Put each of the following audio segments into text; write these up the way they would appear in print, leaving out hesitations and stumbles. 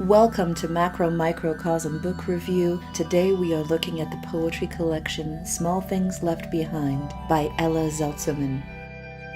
Welcome to MacroMicroCosm Book Review. Today we are looking at the poetry collection Small Things Left Behind by Ella Zeltzerman.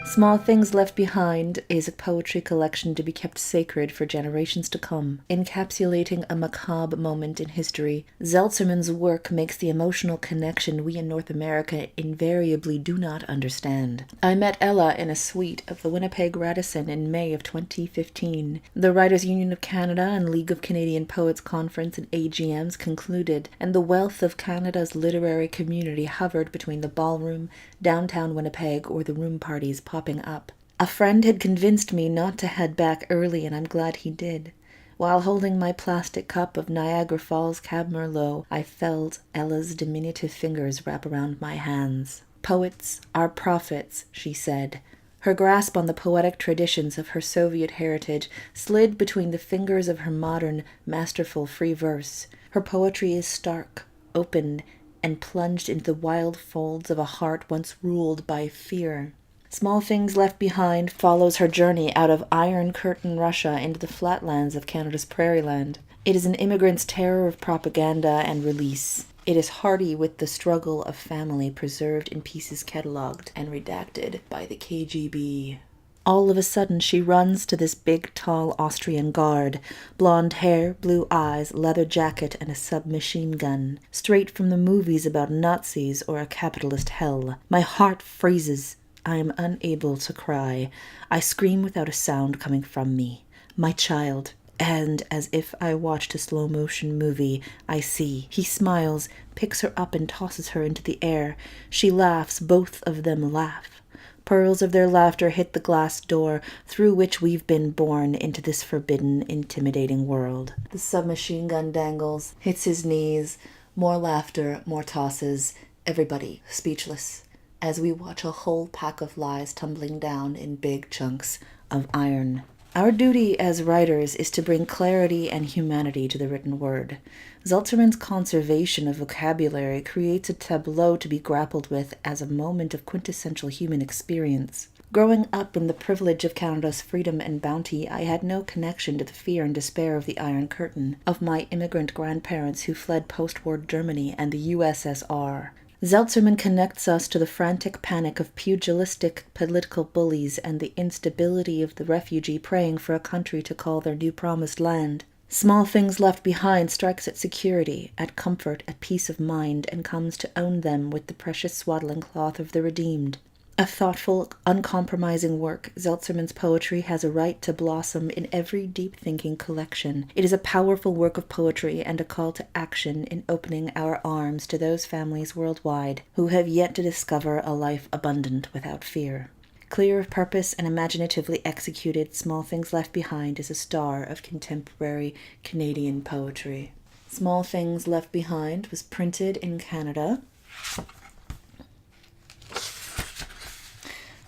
Small Things Left Behind is a poetry collection to be kept sacred for generations to come. Encapsulating a macabre moment in history, Zeltzerman's work makes the emotional connection we in North America invariably do not understand. I met Ella in a suite of the Winnipeg Radisson in May of 2015. The Writers' Union of Canada and League of Canadian Poets Conference and AGMs concluded, and the wealth of Canada's literary community hovered between the ballroom, downtown Winnipeg, or the room parties popping up. A friend had convinced me not to head back early, and I'm glad he did. While holding my plastic cup of Niagara Falls Cab Merlot, I felt Ella's diminutive fingers wrap around my hands. "Poets are prophets," she said. Her grasp on the poetic traditions of her Soviet heritage slid between the fingers of her modern, masterful free verse. Her poetry is stark, open, and plunged into the wild folds of a heart once ruled by fear. Small Things Left Behind follows her journey out of Iron Curtain Russia into the flatlands of Canada's prairie land. It is an immigrant's terror of propaganda and release. It is hearty with the struggle of family preserved in pieces catalogued and redacted by the KGB. All of a sudden, she runs to this big, tall Austrian guard. Blonde hair, blue eyes, leather jacket, and a submachine gun. Straight from the movies about Nazis or a capitalist hell. My heart freezes. I am unable to cry. I scream without a sound coming from me. My child. And as if I watched a slow-motion movie, I see. He smiles, picks her up and tosses her into the air. She laughs. Both of them laugh. Pearls of their laughter hit the glass door through which we've been born into this forbidden, intimidating world. The submachine gun dangles, hits his knees. More laughter, more tosses. Everybody speechless, as we watch a whole pack of lies tumbling down in big chunks of iron. Our duty as writers is to bring clarity and humanity to the written word. Zeltzerman's conservation of vocabulary creates a tableau to be grappled with as a moment of quintessential human experience. Growing up in the privilege of Canada's freedom and bounty, I had no connection to the fear and despair of the Iron Curtain, of my immigrant grandparents who fled post-war Germany and the USSR. Zeltzerman connects us to the frantic panic of pugilistic political bullies and the instability of the refugee praying for a country to call their new promised land. Small Things Left Behind strikes at security, at comfort, at peace of mind, and comes to own them with the precious swaddling cloth of the redeemed. A thoughtful, uncompromising work, Zeltzerman's poetry has a right to blossom in every deep-thinking collection. It is a powerful work of poetry and a call to action in opening our arms to those families worldwide who have yet to discover a life abundant without fear. Clear of purpose and imaginatively executed, Small Things Left Behind is a star of contemporary Canadian poetry. Small Things Left Behind was printed in Canada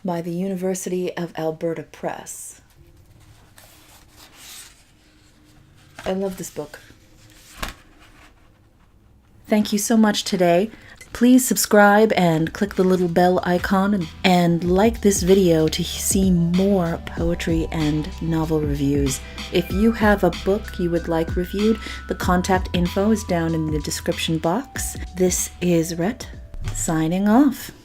by the University of Alberta Press. I love this book. Thank you so much today. Please subscribe and click the little bell icon and like this video to see more poetry and novel reviews. If you have a book you would like reviewed, the contact info is down in the description box. This is Rhett, signing off.